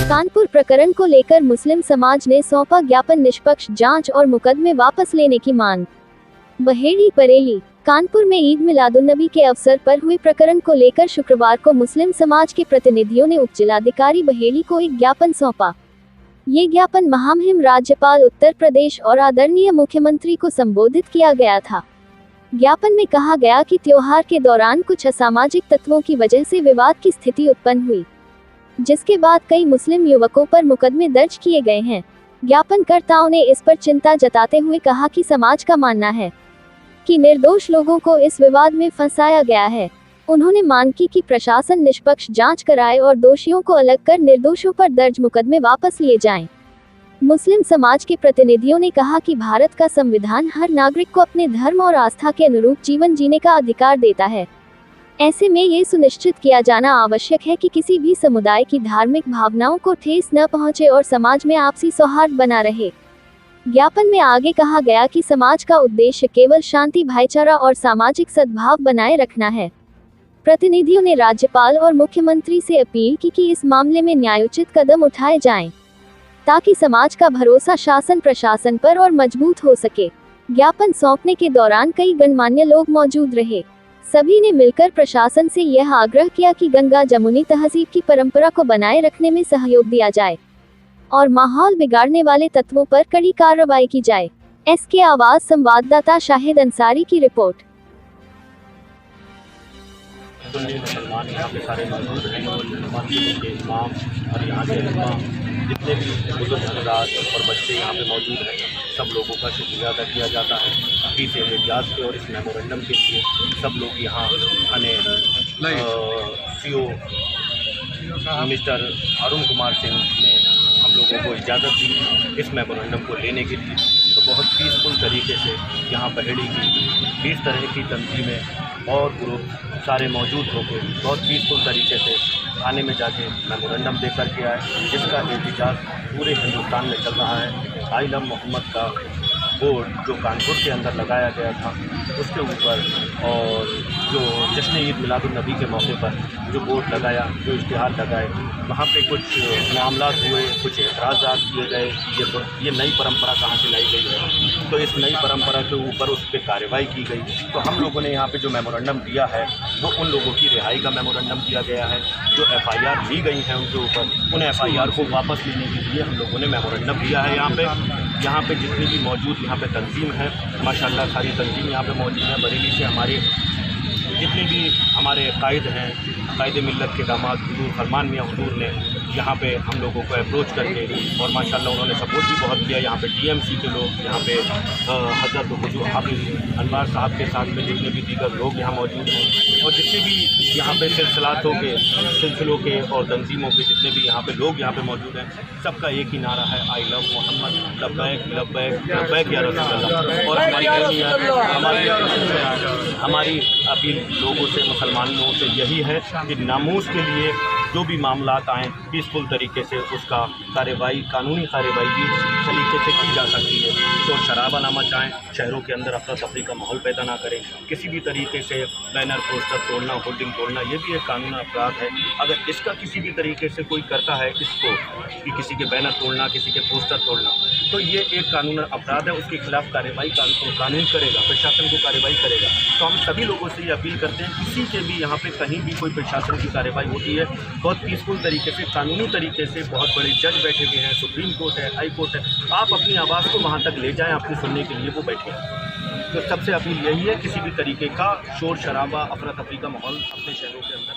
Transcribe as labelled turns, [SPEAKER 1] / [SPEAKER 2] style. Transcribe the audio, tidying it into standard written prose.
[SPEAKER 1] कानपुर प्रकरण को लेकर मुस्लिम समाज ने सौंपा ज्ञापन, निष्पक्ष जांच और मुकदमे वापस लेने की मांग। बहेड़ी बरेली। कानपुर में ईद मिलादुन्नबी के अवसर पर हुए प्रकरण को लेकर शुक्रवार को मुस्लिम समाज के प्रतिनिधियों ने उपजिलाधिकारी बहेड़ी को एक ज्ञापन सौंपा। ये ज्ञापन महामहिम राज्यपाल उत्तर प्रदेश और आदरणीय मुख्यमंत्री को संबोधित किया गया था। ज्ञापन में कहा गया कि त्योहार के दौरान कुछ असामाजिक तत्वों की वजह से विवाद की स्थिति उत्पन्न हुई, जिसके बाद कई मुस्लिम युवकों पर मुकदमे दर्ज किए गए हैं। ज्ञापनकर्ताओं ने इस पर चिंता जताते हुए कहा कि समाज का मानना है कि निर्दोष लोगों को इस विवाद में फंसाया गया है। उन्होंने मांग की कि प्रशासन निष्पक्ष जांच कराए और दोषियों को अलग कर निर्दोषों पर दर्ज मुकदमे वापस लिए जाएं। मुस्लिम समाज के प्रतिनिधियों ने कहा कि भारत का संविधान हर नागरिक को अपने धर्म और आस्था के अनुरूप जीवन जीने का अधिकार देता है। ऐसे में ये सुनिश्चित किया जाना आवश्यक है कि किसी भी समुदाय की धार्मिक भावनाओं को ठेस न पहुंचे और समाज में आपसी सौहार्द बना रहे। ज्ञापन में आगे कहा गया कि समाज का उद्देश्य केवल शांति, भाईचारा और सामाजिक सद्भाव बनाए रखना है। प्रतिनिधियों ने राज्यपाल और मुख्यमंत्री से अपील की कि इस मामले में न्यायोचित कदम उठाए जाएं, ताकि समाज का भरोसा शासन प्रशासन पर और मजबूत हो सके। ज्ञापन सौंपने के दौरान कई गणमान्य लोग मौजूद रहे। सभी ने मिलकर प्रशासन से यह आग्रह किया कि गंगा जमुनी तहजीब की परंपरा को बनाए रखने में सहयोग दिया जाए और माहौल बिगाड़ने वाले तत्वों पर कड़ी कार्रवाई की जाए। एसके आवाज संवाददाता शाहिद अंसारी की रिपोर्ट।
[SPEAKER 2] मुसलमान यहाँ पे सारे मौजूद हैं और मस्जिद के इमाम और यहाँ के इमाम जितने भी बुजुर्ग हज़रात और बच्चे यहाँ पे मौजूद हैं, सब लोगों का शुक्रिया अदा किया जाता है। पीछे एजाज के और इस मेमोरेंडम के लिए सब लोग यहाँ आने सीओ मिस्टर अरुण कुमार सिंह ने हम लोगों को इजाज़त दी इस मेमोरेंडम को लेने के लिए। तो बहुत पीसफुल तरीके से यहाँ बहेड़ी की इस तरह की तंजीमें और ग्रुप सारे मौजूद होकर बहुत पीसफुल तरीके से थाने में जाके मेमोरेंडम दे करके आए, जिसका एहतजाज पूरे हिंदुस्तान में चल रहा है। आइलम मोहम्मद का बोर्ड जो कानपुर के अंदर लगाया गया था उसके ऊपर, और जो जश्न ईद मिलादुन्नबी के मौके पर जो बोर्ड लगाया, जो इश्तिहार लगाए, वहाँ पे कुछ मामलात हुए, कुछ एतराज़ात किए गए। ये नई परंपरा कहाँ से लाई गई है, तो इस नई परंपरा के ऊपर उस पर कार्रवाई की गई। तो हम लोगों ने यहाँ पे जो मेमोरेंडम दिया है वो उन लोगों की रिहाई का मेमोरेंडम दिया गया है। जो FIR ली गई हैं उनके ऊपर, उन FIR को वापस लेने के लिए हम लोगों ने मेमोरेंडम दिया है। यहाँ पे जितनी भी मौजूद यहाँ पे तंजीम है, माशाल्लाह सारी तंजीम यहाँ पे मौजूद है। बरेली से हमारे जितने भी हमारे कायद हैं, कायद मिल्लत के दामाद हुजूर फरमान मियाँ हुजूर ने यहाँ पे हम लोगों को अप्रोच करके और माशाल्लाह उन्होंने सपोर्ट भी बहुत किया। यहाँ पे TMC के लोग, यहाँ पे हज़रत हुजूर हाफिज़ अनवार साहब के साथ में जितने भी दीगर लोग यहाँ मौजूद हैं, और जितने भी यहाँ पे सिलसिलों के और तंजीमों के जितने भी यहाँ पे लोग यहाँ पे मौजूद हैं, सबका एक ही नारा है, आई लव मोहम्मद, लब्बैक लब्बैक लब्बैक या रसूल अल्लाह। और हमारी अपील लोगों से, मुसलमानों से यही है कि नामूस के लिए जो भी मामलात आएँ पीसफुल तरीके से उसका कार्रवाई, कानूनी कार्रवाई भी तरीके से की जा सकती है। तो शराबा ना मचाएँ, शहरों के अंदर अफरा तफरी का माहौल पैदा ना करें, किसी भी तरीके से बैनर पोस्टर तोड़ना, होर्डिंग तोड़ना, ये भी एक कानूनी अपराध है। अगर इसका किसी भी तरीके से कोई करता है इसको, कि किसी के बैनर तोड़ना, किसी के पोस्टर तोड़ना, तो ये एक कानूनी अपराध है। उसके खिलाफ कार्रवाई कानून करेगा, प्रशासन को कार्रवाई करेगा। तो हम सभी लोगों से ये अपील करते हैं, किसी के भी यहाँ पे कहीं भी कोई प्रशासन की कार्रवाई होती है, बहुत पीसफुल तरीके से, कानूनी तरीके से, बहुत बड़े जज बैठे हुए हैं, सुप्रीम कोर्ट है, हाई कोर्ट है, आप अपनी आवाज़ को वहाँ तक ले जाएं, आपको सुनने के लिए वो बैठे हैं। तो सबसे अपील यही है, किसी भी तरीके का शोर शराबा, अफरा तफरी का माहौल अपने शहरों के अंदर